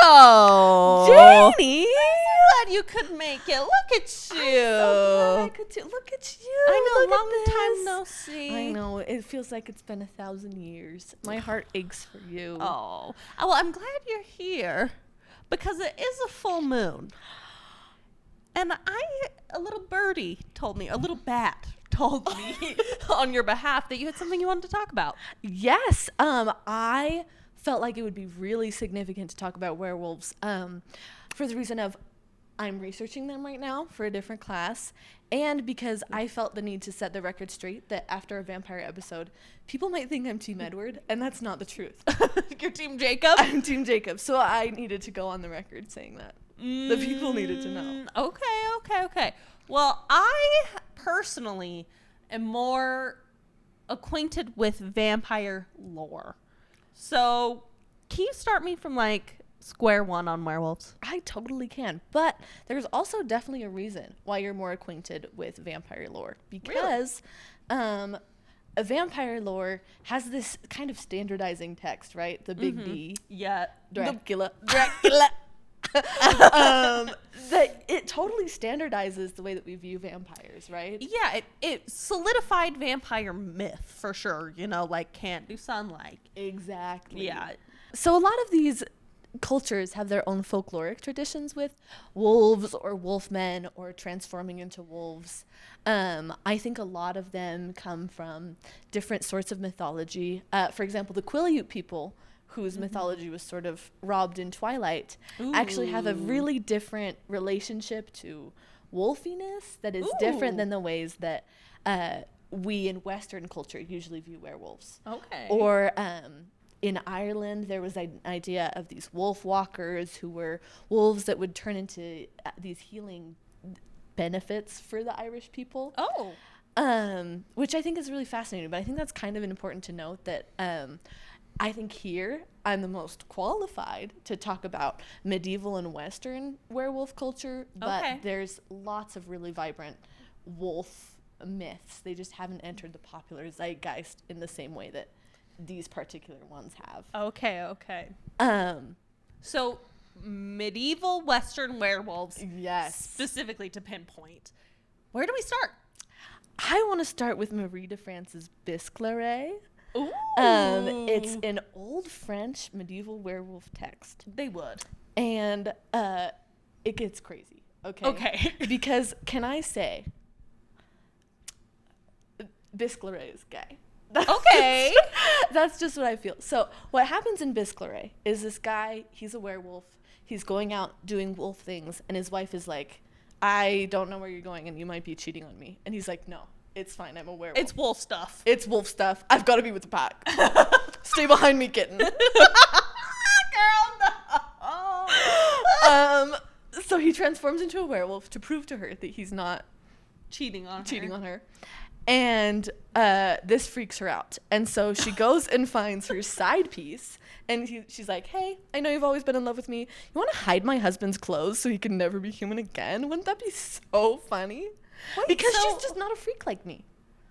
Coco! Janie! Glad you could make it. Look at you. I'm so glad I could too. Look at you. I know, Look long at time this. no see. I know. It feels like it's been 1,000 years. My heart aches for you. Oh. Well, I'm glad you're here because it is a full moon. And a little birdie told me, a little bat told me on your behalf that you had something you wanted to talk about. Yes. I felt like it would be really significant to talk about werewolves for the reason of I'm researching them right now for a different class, and because I felt the need to set the record straight that after a vampire episode, people might think I'm Team Edward, and that's not the truth. You're Team Jacob? I'm Team Jacob, so I needed to go on the record saying that. The people needed to know. Okay. Well, I personally am more acquainted with vampire lore. So, can you start me from like square one on werewolves? I totally can, but there's also definitely a reason why you're more acquainted with vampire lore, because a vampire lore has this kind of standardizing text, right? The big D. Yeah. Dracula. That it totally standardizes the way that we view vampires, right? Yeah, it solidified vampire myth for sure. You know, like can't do sunlight. Exactly. Yeah. So a lot of these cultures have their own folkloric traditions with wolves or wolfmen or transforming into wolves. I think a lot of them come from different sorts of mythology. For example, the Quileute people, whose mythology was sort of robbed in Twilight, actually have a really different relationship to wolfiness that is different than the ways that we in Western culture usually view werewolves. Okay. Or in Ireland, there was an idea of these wolf walkers who were wolves that would turn into these healing benefits for the Irish people. Oh. Which I think is really fascinating. But I think that's kind of important to note that I think here I'm the most qualified to talk about medieval and Western werewolf culture. But there's lots of really vibrant wolf myths. They just haven't entered the popular zeitgeist in the same way that these particular ones have. Okay. So medieval Western werewolves. Yes. Specifically to pinpoint. Where do we start? I want to start with Marie de France's Biscleret. Ooh. It's an old French medieval werewolf text. They would. And it gets crazy. Okay. Because can I say Biscleret is gay? That's just what I feel. So what happens in Biscleret is this guy, he's a werewolf. He's going out doing wolf things, and his wife is like, I don't know where you're going, and you might be cheating on me. And he's like, no, it's fine. I'm a werewolf. It's wolf stuff. It's wolf stuff. I've got to be with the pack. Stay behind me, kitten. Girl, no. So he transforms into a werewolf to prove to her that he's not cheating on her. And this freaks her out. And so she goes and finds her side piece. And she's like, hey, I know you've always been in love with me. You want to hide my husband's clothes so he can never be human again? Wouldn't that be so funny? Because she's just not a freak like me.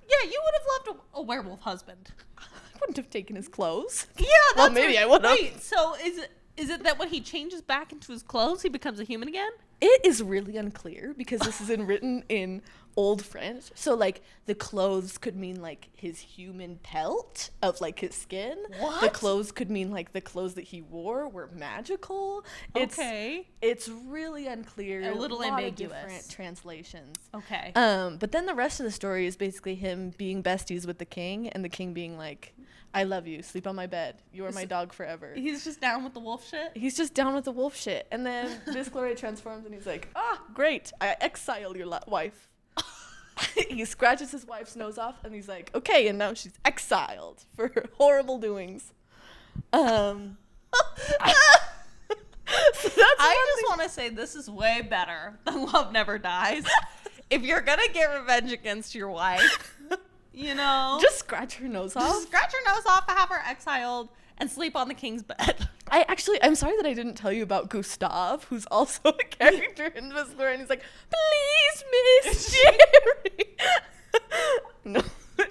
Yeah, you would have loved a werewolf husband. I wouldn't have taken his clothes. Yeah, well, maybe I would have. Wait, so is it that when he changes back into his clothes, he becomes a human again? It is really unclear because this is written in Old French. So, like, the clothes could mean, like, his human pelt of, like, his skin. What? The clothes could mean, like, the clothes that he wore were magical. It's really unclear. A little ambiguous. Of different translations. Okay. But then the rest of the story is basically him being besties with the king, and the king being like, I love you. Sleep on my bed. You are my dog forever. He's just down with the wolf shit? He's just down with the wolf shit. And then Biscleret transforms and he's like, great. I exile your wife. He scratches his wife's nose off and he's like, okay, and now she's exiled for her horrible doings. So I just want to say this is way better than Love Never Dies. If you're going to get revenge against your wife, you know, just scratch her nose off. Just scratch her nose off, have her exiled, and sleep on the king's bed. I'm sorry that I didn't tell you about Gustave, who's also a character in Whistler, and he's like, please, Miss Jerry. No,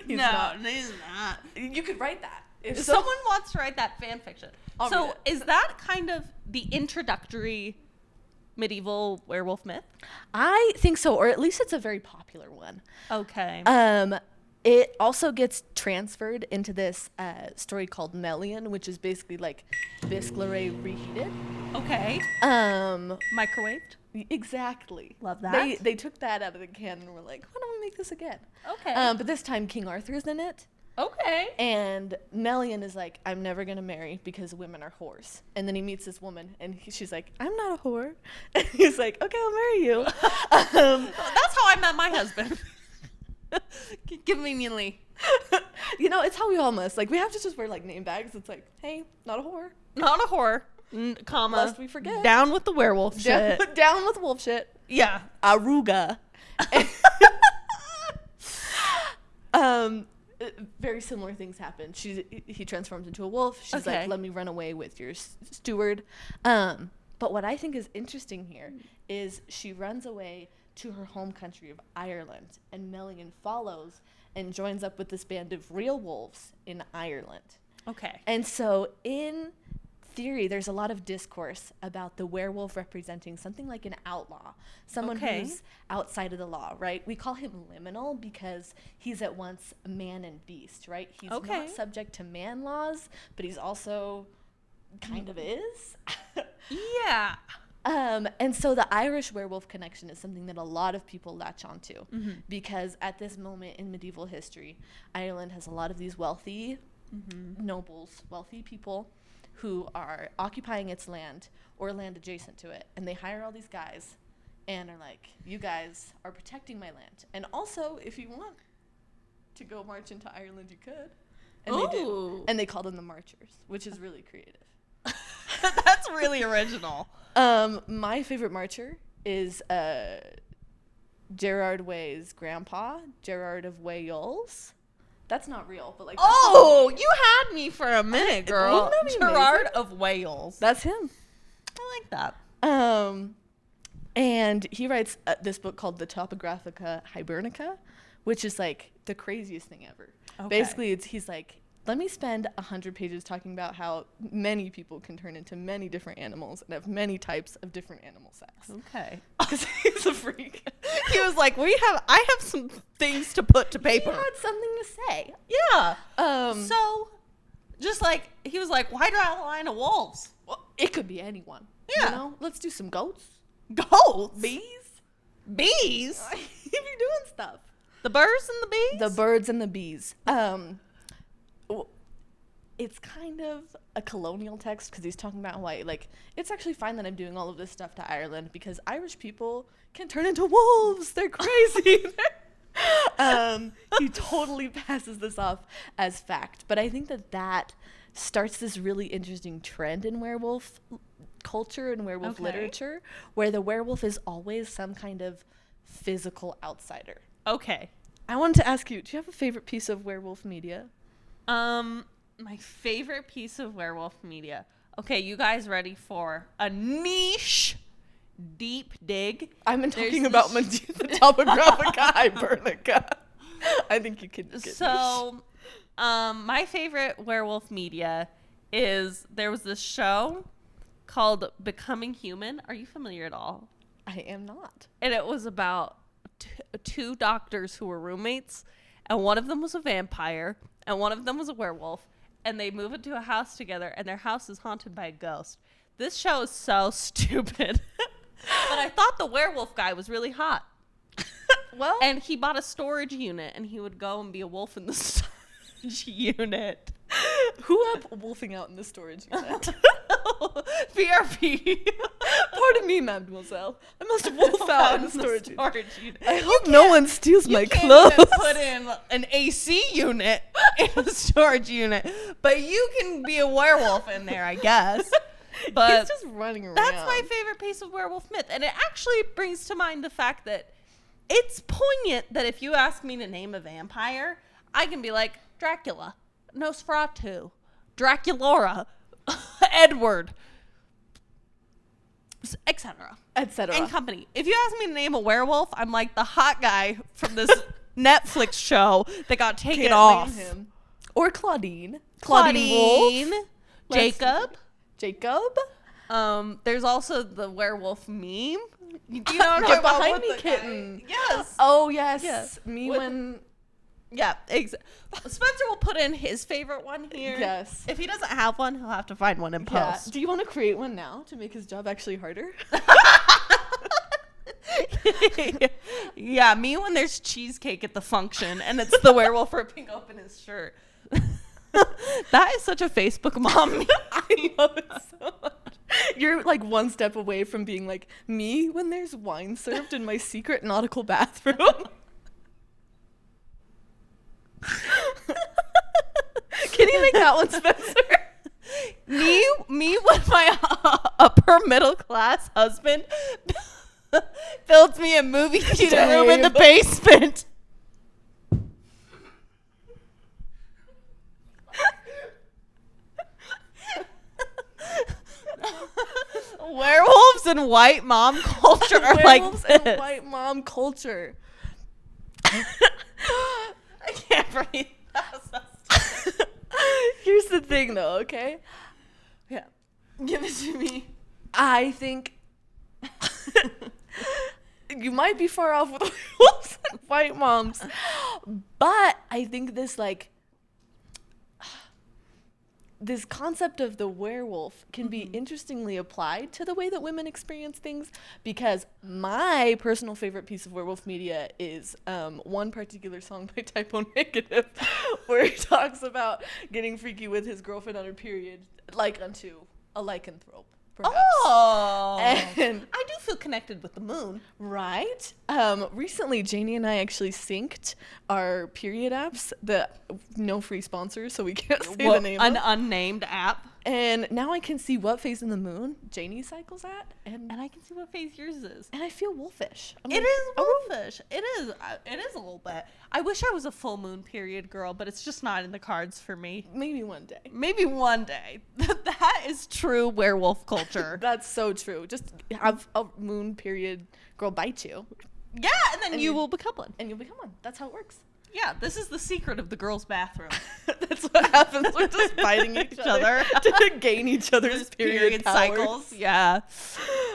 he's not. He's not. You could write that. If someone wants to write that fan fiction. I'll read So is that kind of the introductory medieval werewolf myth? I think so, or at least it's a very popular one. Okay. It also gets transferred into this story called Melian, which is basically like Bisclere reheated. Okay. Microwaved? Exactly. Love that. They took that out of the can and were like, why don't we make this again? Okay. But this time King Arthur's in it. Okay. And Melian is like, I'm never going to marry because women are whores. And then he meets this woman and she's like, I'm not a whore. And he's like, okay, I'll marry you. That's how I met my husband. Conveniently. You know, it's how we all must. Like, we have to just wear like name bags. It's like, hey, not a whore. Not a whore. Comma. Lest we forget. Down with the werewolf shit. Down with wolf shit. Yeah. Aruga. Very similar things happen. He transforms into a wolf. She's like, let me run away with your steward. But what I think is interesting here is she runs away to her home country of Ireland, and Melian follows and joins up with this band of real wolves in Ireland. Okay. And so in theory, there's a lot of discourse about the werewolf representing something like an outlaw, someone who's outside of the law, right? We call him liminal because he's at once man and beast, right? He's not subject to man laws, but he's also kind of is. Yeah. And so the Irish werewolf connection is something that a lot of people latch onto because at this moment in medieval history, Ireland has a lot of these wealthy nobles, wealthy people who are occupying its land or land adjacent to it. And they hire all these guys and are like, you guys are protecting my land. And also, if you want to go march into Ireland, you could. And they do. And they call them the Marchers, which is really creative. That's really original. My favorite marcher is Gerard Way's grandpa, Gerard of Wales. That's not real, but like. Oh, you had me for a minute, girl. Wouldn't that be Gerard amazing? of Wales. That's him. I like that. And he writes this book called the Topographica Hibernica, which is like the craziest thing ever. Okay. Basically, he's like, let me spend 100 pages talking about how many people can turn into many different animals and have many types of different animal sex. Okay. Because he's a freak. He was like, I have some things to put to paper. He had something to say. Yeah. So, just like, he was like, why draw a line of wolves? Well, it could be anyone. Yeah. You know? Let's do some goats. Goats? Bees? Bees? He'd be doing stuff. The birds and the bees? The birds and the bees. It's kind of a colonial text because he's talking about Hawaii. Like, it's actually fine that I'm doing all of this stuff to Ireland because Irish people can turn into wolves. They're crazy. He totally passes this off as fact. But I think that starts this really interesting trend in werewolf culture and werewolf literature where the werewolf is always some kind of physical outsider. Okay. I wanted to ask you, do you have a favorite piece of werewolf media? My favorite piece of werewolf media. Okay, you guys ready for a niche deep dig? I've been talking about the Topographica Hibernica. I think you could get So, my favorite werewolf media is there was this show called Becoming Human. Are you familiar at all? I am not. And it was about two doctors who were roommates, and one of them was a vampire, and one of them was a werewolf, and they move into a house together, and their house is haunted by a ghost. This show is so stupid. But I thought the werewolf guy was really hot. Well, and he bought a storage unit, and he would go and be a wolf in the storage unit. Who up wolfing out in the storage unit? BRP. Pardon me, mademoiselle. I must wolf out in the storage unit. I hope You no one steals my You can't clothes. even put in an AC unit in a storage unit, but you can be a werewolf in there, I guess. But he's just running around. that's my favorite piece of werewolf myth, and it actually brings to mind the fact that it's poignant that if you ask me to name a vampire, I can be like Dracula, Nosferatu, Draculora, Edward, etc. And company. If you ask me to name a werewolf, I'm like the hot guy from this Netflix show that got taken off. Name him. Or Claudine. Claudine Wolf. Jacob. There's also the werewolf meme. Do you know what I'm Get talking behind about me, with the kitten. guy? Yes. Oh, yes. Yes. Me With- when... Yeah, Spencer will put in his favorite one here. Yes. If he doesn't have one, he'll have to find one in Yeah. post. Do you want to create one now to make his job actually harder? Yeah, me when there's cheesecake at the function and it's the werewolf ripping open his shirt. That is such a Facebook mom. I love it so much. You're like one step away from being like me when there's wine served in my secret nautical bathroom. Can you make that one, Spencer? me when my upper middle class husband builds me a movie theater room in the basement. Werewolves and white mom culture are like Werewolves this. and white mom culture. I can't breathe. That was so stupid. Here's the thing, though, okay? Yeah. Give it to me. I think you might be far off with werewolves and white moms, but I think this concept of the werewolf can be interestingly applied to the way that women experience things, because my personal favorite piece of werewolf media is one particular song by Typo Negative where he talks about getting freaky with his girlfriend on her period, like unto a lycanthrope, perhaps. Oh. And I do feel connected with the moon. right? Recently, Janie and I actually synced our period apps, no free sponsors, so we can't say the name An of. unnamed app. And now I can see what phase in the moon Janie cycles at, And I can see what phase yours is. and I feel wolfish. I'm It like, is oh, wolfish. It is. It is a little bit. I wish I was a full moon period girl, but it's just not in the cards for me. maybe one day. Maybe one day. That is true werewolf culture. That's so true. Just have a moon period girl bite you, Yeah, and then And you you- will become one. and you'll become one. That's how it works. Yeah, this is the secret of the girls' bathroom. That's what happens. We're just biting each other to gain each other's period powers. cycles. Yeah.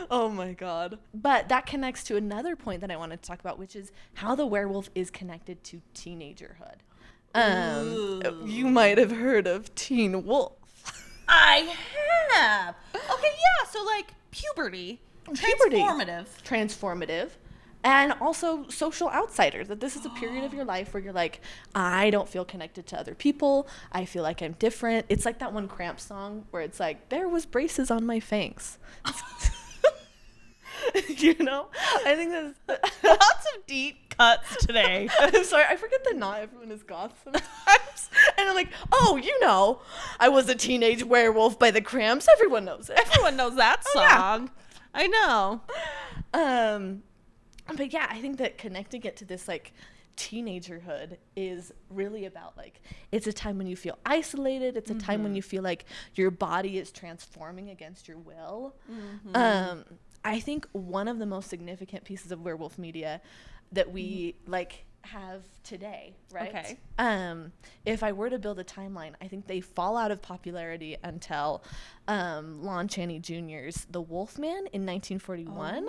Oh my god. But that connects to another point that I wanted to talk about, which is how the werewolf is connected to teenagerhood. Ooh. You might have heard of Teen Wolf. I have. Okay, yeah. So like puberty, Transformative. And also social outsider, that this is a period of your life where you're like, I don't feel connected to other people. I feel like I'm different. It's like that one Cramp song where it's like, there was braces on my fangs. You know? I think that's Lots of deep cuts today. I'm sorry, I forget that not everyone is goth sometimes. And I'm like, oh, you know, I was a teenage werewolf by the Cramps. Everyone knows it. Everyone knows that song. I know. But yeah, I think that connecting it to this like teenagerhood is really about like, it's a time when you feel isolated. It's a time when you feel like your body is transforming against your will. I think one of the most significant pieces of werewolf media that we like have today, right? Okay. If I were to build a timeline, I think they fall out of popularity until Lon Chaney Jr.'s The Wolfman in 1941.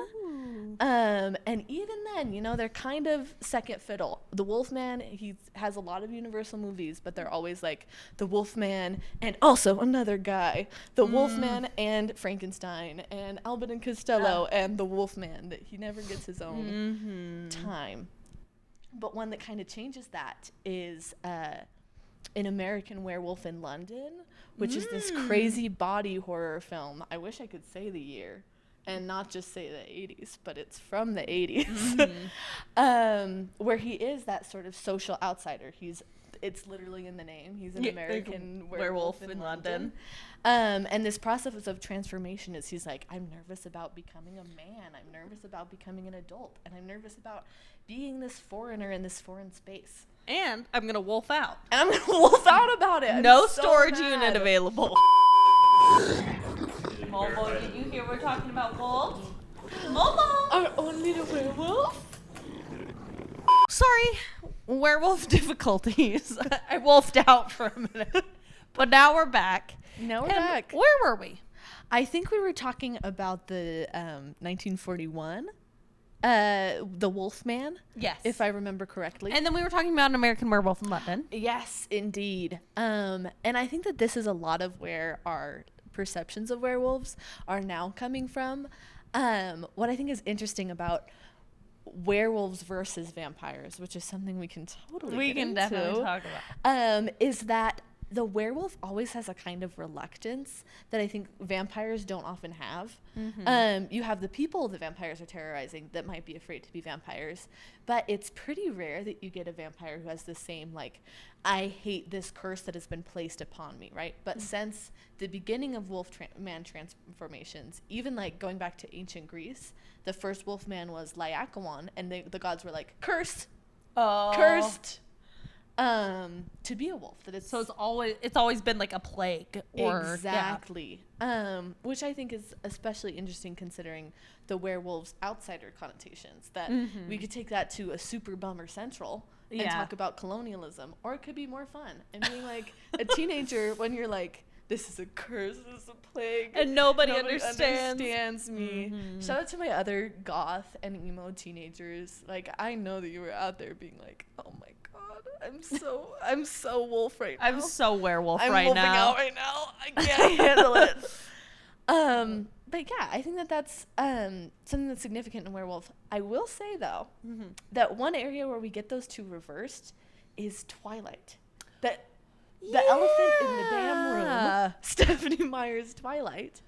And even then, you know, they're kind of second fiddle. The Wolfman, he has a lot of Universal movies, but they're always like the Wolfman and also another guy. The Wolfman and Frankenstein and Albert and Costello and the Wolfman, that he never gets his own time. But one that kind of changes that is An American Werewolf in London, which is this crazy body horror film. I wish I could say the year and not just say the 80s, but it's from the 80s, where he is that sort of social outsider. It's literally in the name. He's an American werewolf in London. And this process of transformation is he's like, I'm nervous about becoming a man. I'm nervous about becoming an adult. And I'm nervous about being this foreigner in this foreign space. And I'm going to wolf out. And I'm going to wolf out about it. No I'm so storage mad. unit available. Momo, did you hear we're talking about wolves? Momo! Our own little werewolf? Sorry, werewolf difficulties. I wolfed out for a minute, but now we're back. Now we're And back. Where were we? I think we were talking about the 1941, the Wolfman. Yes. If I remember correctly. And then we were talking about an American Werewolf in London. Yes, indeed. And I think that this is a lot of where our perceptions of werewolves are now coming from. What I think is interesting about werewolves versus vampires, which is something we can totally get into, definitely talk about. is that the werewolf always has a kind of reluctance that I think vampires don't often have. You have the people the vampires are terrorizing that might be afraid to be vampires, but it's pretty rare that you get a vampire who has the same, like, I hate this curse that has been placed upon me, right? But since the beginning of man transformations, even like going back to ancient Greece, the first wolfman was Laocoon, and the gods were like, cursed, cursed. To be a wolf, that it's So it's always been like a plague, or exactly. Which I think is especially interesting considering the werewolves outsider connotations. That we could take that to a super bummer central and talk about colonialism, or it could be more fun and being like a teenager when you're like, this is a curse, this is a plague, and nobody understands me. Shout out to my other goth and emo teenagers. Like, I know that you were out there being like, oh my god, I'm so wolf right now. I'm so werewolf I'm right wolfing now. out right now. I can't handle it. But yeah, I think that that's something that's significant in werewolf. I will say though that one area where we get those two reversed is Twilight. That the elephant in the damn room, Stephanie Meyer's Twilight.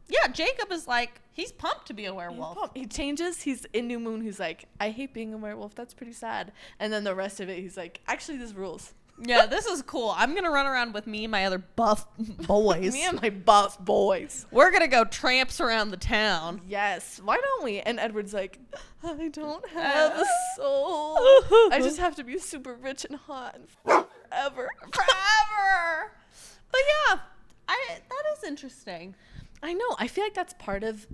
Yeah, Jacob is like, he's pumped to be a werewolf. He changes. He's in New Moon. He's like, I hate being a werewolf. That's pretty sad. And then the rest of it, he's like, actually, this rules. Yeah, this is cool. I'm going to run around with me and my other buff boys. Me and my buff boys. We're going to go tramps around the town. Yes. Why don't we? And Edward's like, I don't have a soul. I just have to be super rich and hot and forever. Forever. But yeah, that is interesting. I know. I feel like that's part of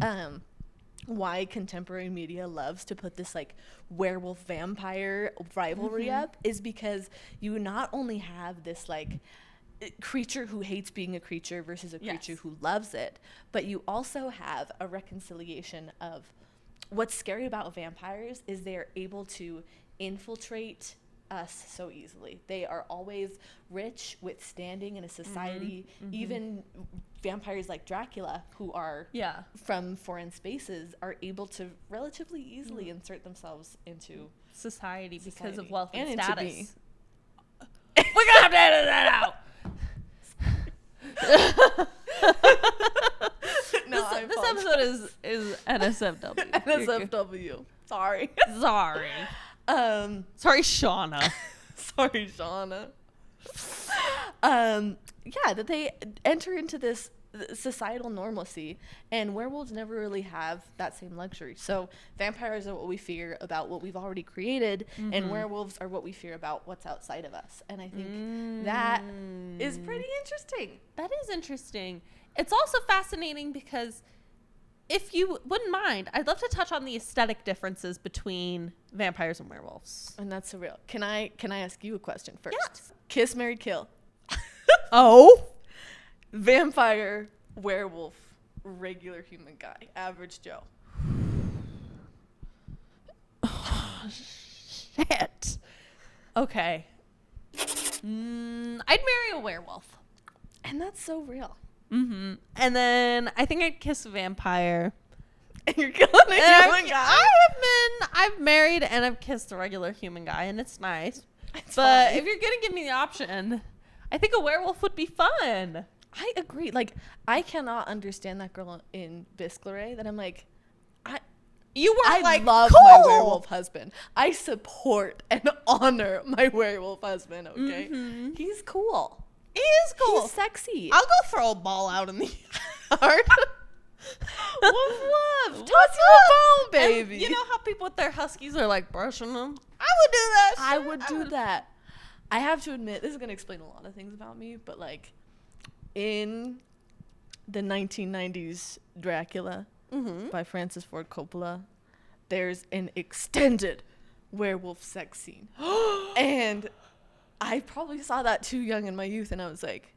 why contemporary media loves to put this like werewolf vampire rivalry up, is because you not only have this like creature who hates being a creature versus a creature who loves it, but you also have a reconciliation of what's scary about vampires is they're able to infiltrate us so easily. They are always rich, withstanding in a society. Even vampires like Dracula, who are from foreign spaces, are able to relatively easily insert themselves into society because of wealth and into status. me. We're gonna have to edit that out. This episode is NSFW. NSFW. Sorry. Sorry, Shauna. Sorry, Shauna. Yeah, that they enter into this societal normalcy, and werewolves never really have that same luxury. So vampires are what we fear about what we've already created, and werewolves are what we fear about what's outside of us. And I think that is pretty interesting. That is interesting. It's also fascinating because, if you wouldn't mind, I'd love to touch on the aesthetic differences between vampires and werewolves. And that's surreal. Can I ask you a question first? Yes. Kiss, marry, kill. Oh? Vampire, werewolf, regular human guy, average Joe. Shit. Okay. I'd marry a werewolf. And that's so real. And then I think I'd kiss a vampire. And you're killing a human guy? I've married and I've kissed a regular human guy, and it's nice. It's but fine. if you're going to give me the option, I think a werewolf would be fun. I agree. Like, I cannot understand that girl in Bisclare that I'm like, I love my werewolf husband. I support and honor my werewolf husband, okay? He's cool. He is cool. He's sexy. I'll go throw a ball out in the yard. Woof woof. Toss you a bone, baby. And you know how people with their huskies are like brushing them? I would do that. I would do that. I have to admit, this is going to explain a lot of things about me, but like in the 1990s Dracula by Francis Ford Coppola, there's an extended werewolf sex scene. And I probably saw that too young in my youth, and I was like,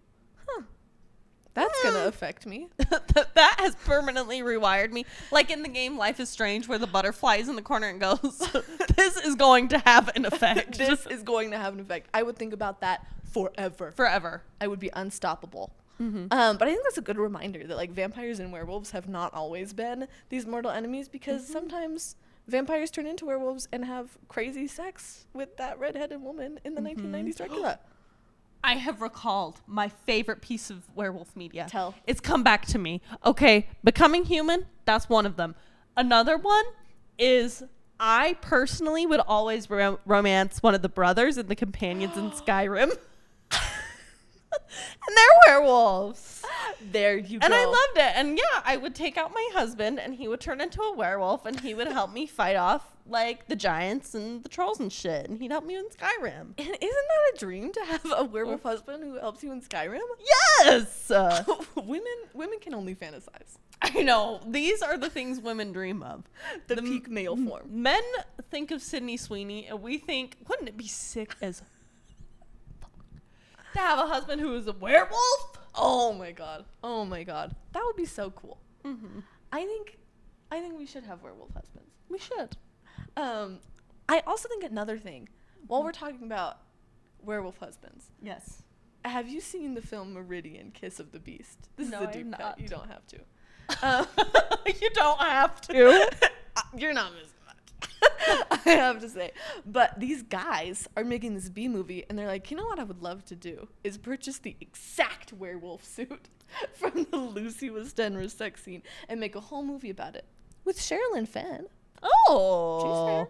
that's going to affect me. That has permanently rewired me. Like in the game Life is Strange, where the butterfly is in the corner and goes, this is going to have an effect. This is going to have an effect. I would think about that forever. Forever. I would be unstoppable. Mm-hmm. But I think that's a good reminder that like vampires and werewolves have not always been these mortal enemies, because sometimes vampires turn into werewolves and have crazy sex with that redheaded woman in the 1990s Dracula. I have recalled my favorite piece of werewolf media. Tell. It's come back to me. Okay, Becoming Human, that's one of them. Another one is I personally would always romance one of the brothers and the companions in Skyrim. And they're werewolves. There you go. And I loved it. And yeah, I would take out my husband and he would turn into a werewolf and he would help me fight off like the giants and the trolls and shit. And he'd help me in Skyrim. And isn't that a dream to have a werewolf husband who helps you in Skyrim? Yes! Women can only fantasize. I know. These are the things women dream of. The peak male form. Men think of Sydney Sweeney and we think, wouldn't it be sick as to have a husband who is a werewolf? Oh my god. That would be so cool. I think we should have werewolf husbands. We should. I also think another thing, while we're talking about werewolf husbands, Yes. have you seen the film Meridian, Kiss of the Beast? This No, is a I deep have cut. not. You don't have to. You don't have to. You're not missing much. I have to say. But these guys are making this B movie, and they're like, you know what I would love to do is purchase the exact werewolf suit from the Lucy Westenra sex scene and make a whole movie about it with Sherilyn Fenn. Oh.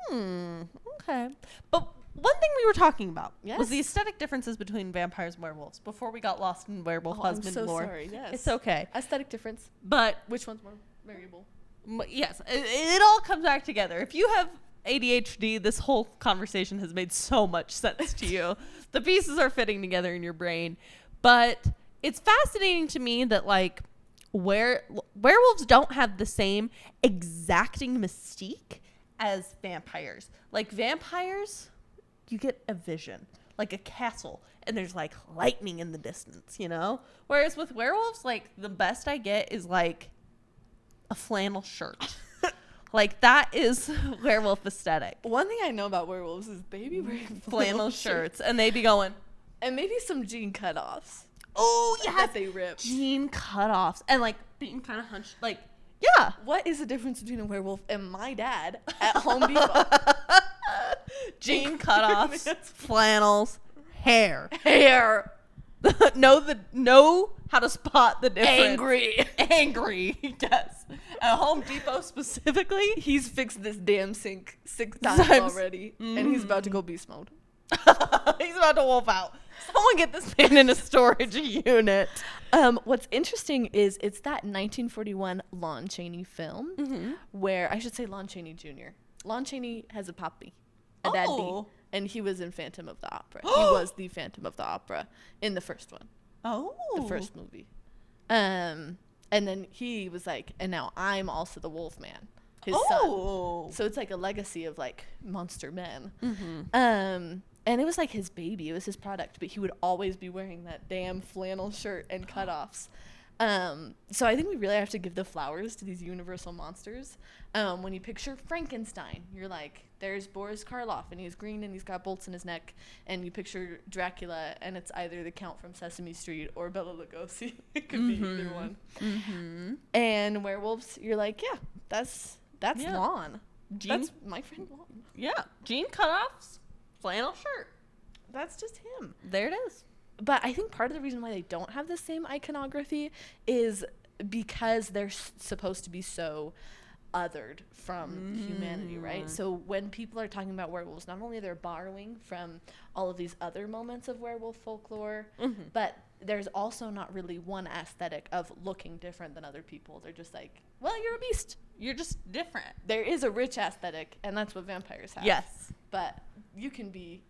She's fair. Okay. But one thing we were talking about was Yes. the aesthetic differences between vampires and werewolves before we got lost in werewolf husband I'm so lore. sorry. Yes. It's okay. Aesthetic difference. But Which one's more variable? yes, it all comes back together. If you have ADHD, this whole conversation has made so much sense to you. The pieces are fitting together in your brain. But it's fascinating to me that like werewolves don't have the same exacting mystique as vampires. Like vampires, you get a vision, like a castle, and there's like lightning in the distance, you know? Whereas with werewolves, like the best I get is like a flannel shirt. Like that is werewolf aesthetic. One thing I know about werewolves is they be wearing Flannel shirts, and they be going, and maybe some jean cutoffs. oh yeah, That they rip. jean cutoffs, and like being kind of hunched, like yeah. What is the difference between a werewolf and my dad at Home Depot? Jean cutoffs, flannels, hair. know how to spot the difference. Angry, yes. At Home Depot specifically, He's fixed this damn sink 6 times already, and he's about to go beast mode. he's about to wolf out. Someone get this man in a storage unit. What's interesting is it's that 1941 Lon Chaney film where, I should say Lon Chaney Jr. Lon Chaney has a puppy, a daddy, and he was in Phantom of the Opera. He was the Phantom of the Opera in the first one, the first movie. And then he was like, and now I'm also the Wolfman, his son. So it's like a legacy of like monster men. And it was like his baby. It was his product, but he would always be wearing that damn flannel shirt and cutoffs. So I think we really have to give the flowers to these universal monsters. When you picture Frankenstein, you're like, there's Boris Karloff, and he's green and he's got bolts in his neck. And you picture Dracula, and it's either the Count from Sesame Street or Bela Lugosi. It could be either one. And werewolves, you're like, yeah, that's Lon. That's my friend Lon. Yeah, jean cutoffs, flannel shirt. That's just him. There it is. But I think part of the reason why they don't have the same iconography is because they're supposed to be so othered from humanity, right? So when people are talking about werewolves, not only they're borrowing from all of these other moments of werewolf folklore, but there's also not really one aesthetic of looking different than other people. They're just like, well, you're a beast. You're just different. There is a rich aesthetic, and that's what vampires have. Yes. But you can be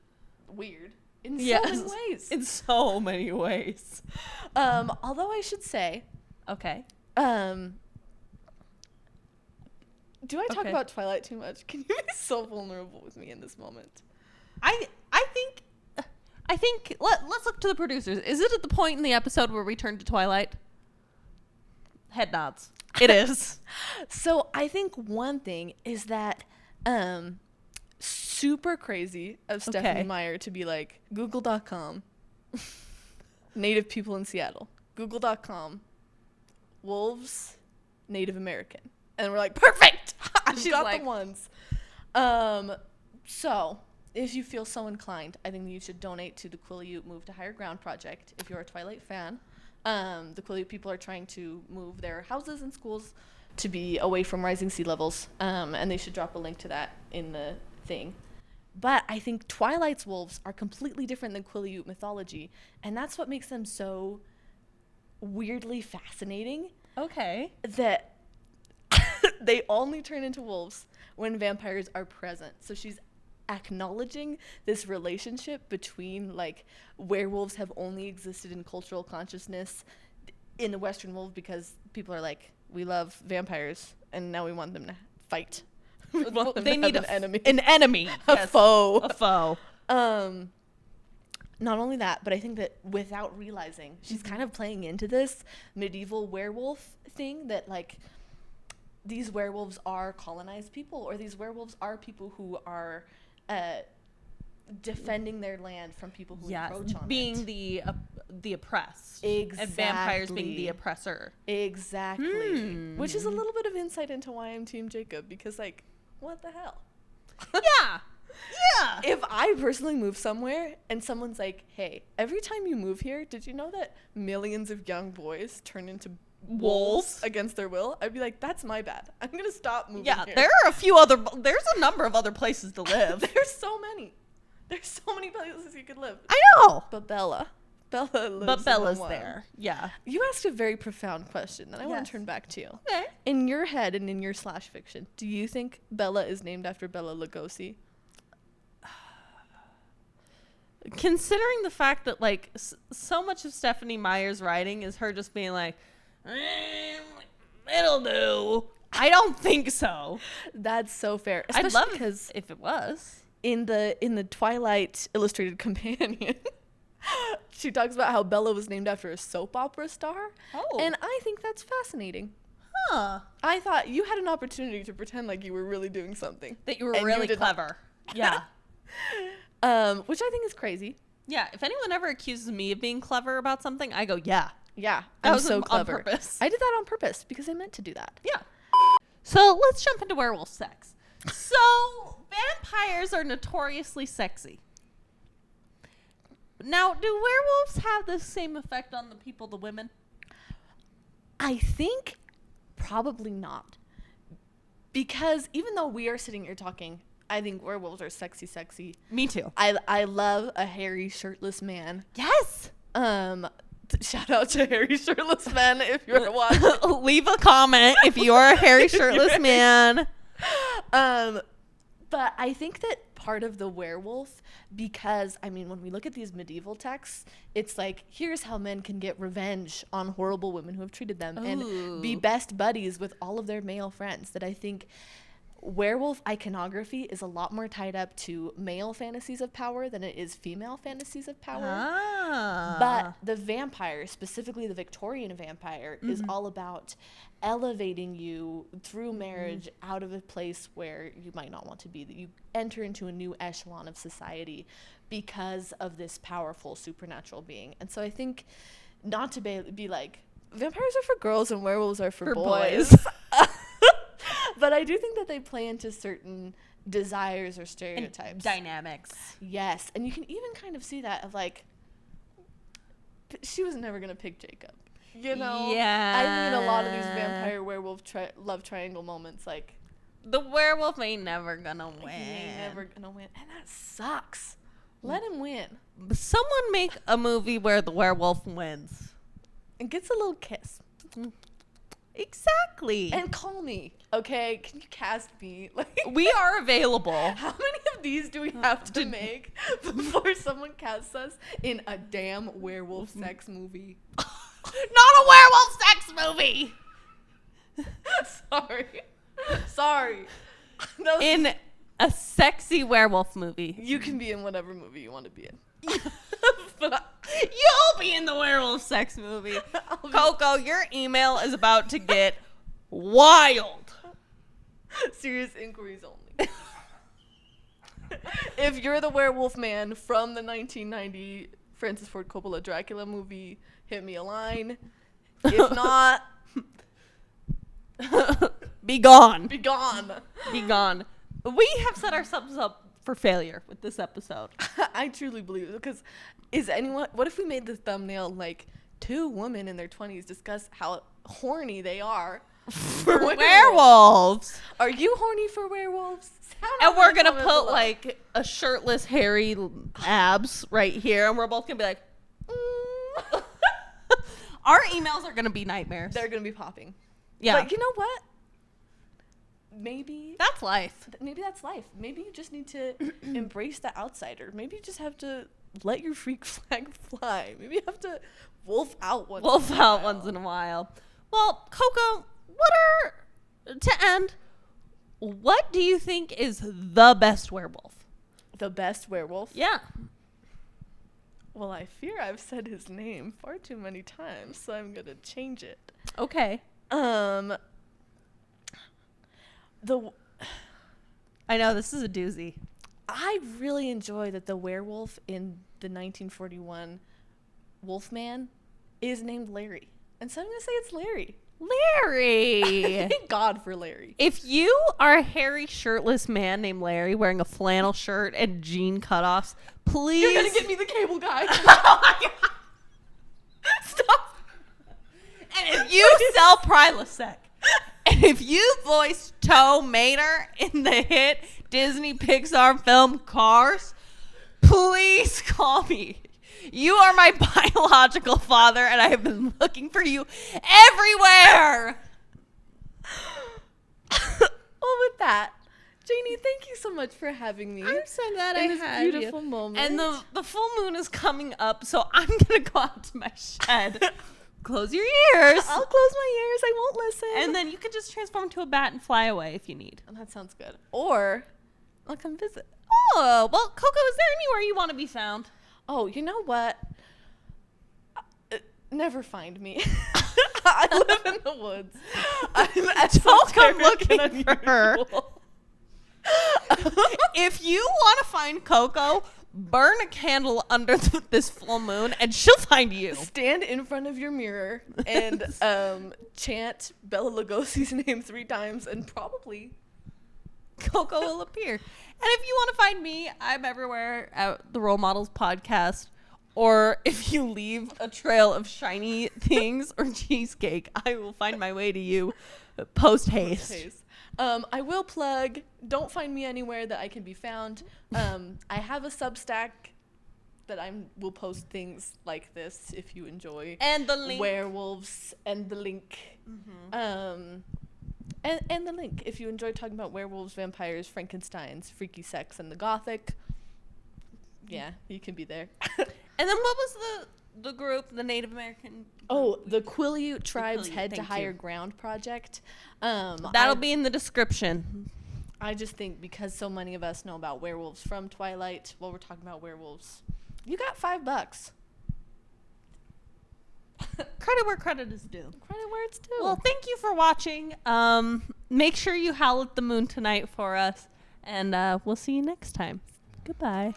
weird in so many ways. In so many ways. Although I should say, Okay. Do I talk Okay. about Twilight too much? Can you be so vulnerable with me in this moment? I think let's look to the producers. Is it at the point in the episode where we turn to Twilight? Head nods. It is. So I think one thing is that super crazy of Stephanie Okay. Meyer to be like, Google.com, Native people in Seattle. Google.com, wolves, Native American. And we're like, perfect! I've She's got like- the ones. So, if you feel so inclined, I think you should donate to the Quileute Move to Higher Ground project if you're a Twilight fan. The Quileute people are trying to move their houses and schools to be away from rising sea levels, and they should drop a link to that in the thing. But I think Twilight's wolves are completely different than Quileute mythology, and that's what makes them so weirdly fascinating, Okay. that they only turn into wolves when vampires are present. So she's acknowledging this relationship between, like, werewolves have only existed in cultural consciousness in the Western world because people are like, we love vampires and now we want them to fight. We want them They to need have an enemy. An enemy. A Yes. foe. A foe. Not only that, but I think that without realizing, she's kind of playing into this medieval werewolf thing that, like, these werewolves are colonized people, or these werewolves are people who are defending their land from people who encroach on being it. the oppressed. Exactly. And vampires being the oppressor. Exactly. Which is a little bit of insight into why I'm Team Jacob, because, like, what the hell? Yeah. Yeah. If I personally move somewhere and someone's like, hey, every time you move here, did you know that millions of young boys turn into wolves against their will? I'd be like, that's my bad. I'm going to stop moving Yeah, here. there's a number of other places to live. There's so many. There's so many places you could live. I know. But Bella lives But in Bella's one. there. Yeah. You asked a very profound question that I want Yes. to turn back to you. Okay. In your head and in your slash fiction, do you think Bella is named after Bella Lugosi? Considering the fact that, like, so much of Stephanie Meyer's writing is her just being like, it'll do. I don't think so. That's so fair. I'd Especially love because if it was. in the Twilight Illustrated Companion, she talks about how Bella was named after a soap opera star. Oh. And I think that's fascinating. Huh. I thought you had an opportunity to pretend like you were really doing something. That you were And you really did not. clever. Yeah. Which I think is crazy. Yeah. If anyone ever accuses me of being clever about something, I go, yeah. Yeah, That I'm was so on clever. purpose. I did that on purpose because I meant to do that. Yeah. So let's jump into werewolf sex. So vampires are notoriously sexy. Now, do werewolves have the same effect on the people, the women? I think probably not. Because even though we are sitting here talking, I think werewolves are sexy. Me too. I love a hairy shirtless man. Yes. Shout out to hairy shirtless men if you're watching. Leave a comment if you are a hairy shirtless man. But I think that part of the werewolf, because, I mean, when we look at these medieval texts, it's like, here's how men can get revenge on horrible women who have treated them and be Ooh. best buddies with all of their male friends. That I think werewolf iconography is a lot more tied up to male fantasies of power than it is female fantasies of power. Ah. But the vampire, specifically the Victorian vampire, is all about elevating you through marriage out of a place where you might not want to be. That you enter into a new echelon of society because of this powerful supernatural being. And so I think, not to be like, vampires are for girls and werewolves are for boys. But I do think that they play into certain desires or stereotypes. Dynamics. Yes, and you can even kind of see that of like, she was never gonna pick Jacob, you know. Yeah. I think in a lot of these vampire werewolf love triangle moments, like, The werewolf ain't never gonna win. he ain't never gonna win, and that sucks. Let him win Someone make a movie where the werewolf wins. and gets a little kiss. Exactly. And call me, okay? Can you cast me? Like, We are available. how many of these do we have to make before someone casts us in a damn werewolf sex movie? Not a werewolf sex movie. Sorry. Sorry. That was- In a sexy werewolf movie. you can be in whatever movie you want to be in. You'll be in the werewolf sex movie. Coco, your email is about to get wild. Serious inquiries only. If you're the werewolf man from the 1990 Francis Ford Coppola Dracula movie, hit me a line. If not, Be gone. be gone. Be gone. We have set ourselves up for failure with this episode. I truly believe it, because what if we made the thumbnail like 2 women in their 20s discuss how horny they are For werewolves. Are you horny for werewolves? And we're going to put like a shirtless, hairy abs right here. And we're both going to be like, Our emails are going to be nightmares. They're going to be popping. Yeah. But you know what? Maybe That's life. that's life. Maybe you just need to embrace the outsider. Maybe you just have to let your freak flag fly. Maybe you have to wolf out once In a while. Well, Coco, to end, what do you think is the best werewolf? The best werewolf? Yeah. Well, I fear I've said his name far too many times, so I'm going to change it. Okay. I know, this is a doozy. I really enjoy that the werewolf in the 1941 Wolfman is named Larry. And so I'm going to say it's Larry. Larry! Thank God for Larry. If you are a hairy, shirtless man named Larry wearing a flannel shirt and jean cutoffs, please... You're going to get me the cable guy. Oh my God. Stop. And if you sell Prilosec, and if you voice Tow Mater in the hit Disney Pixar film Cars, please call me. You are my biological father, and I have been looking for you everywhere. Well, with that, Janie, thank you so much for having me. I'm so glad I in this had beautiful you. moment. And the full moon is coming up, so I'm going to go out to my shed. Close your ears. I'll close my ears. I won't listen. And then you can just transform to a bat and fly away if you need. That sounds good. Or I'll come visit. Oh, well, Coco, is there anywhere you want to be found? Oh, you know what? Never find me. I live in the woods. Don't come looking for her. If you want to find Coco, burn a candle under this full moon and she'll find you. Stand in front of your mirror and chant Bela Lugosi's name 3 times and probably Coco will appear. And if you want to find me, I'm everywhere at the Role Models podcast. Or if you leave a trail of shiny things or cheesecake, I will find my way to you post haste. I will plug, don't find me anywhere that I can be found. I have a Substack that will post things like this if you enjoy. And the link. Werewolves and the link. Mm-hmm. And the link if you enjoy talking about werewolves, vampires, Frankensteins, freaky sex, and the gothic. Yeah, you can be there. And then what was the group, the Native American? Oh, the Quileute Tribe's Quileute, Head to thank Higher you. Ground project. That'll be in the description. I just think because so many of us know about werewolves from Twilight, while we're talking about werewolves, you got $5. Credit where credit is due. Credit where it's due. Well, thank you for watching. Make sure you howl at the moon tonight for us, and we'll see you next time. Goodbye.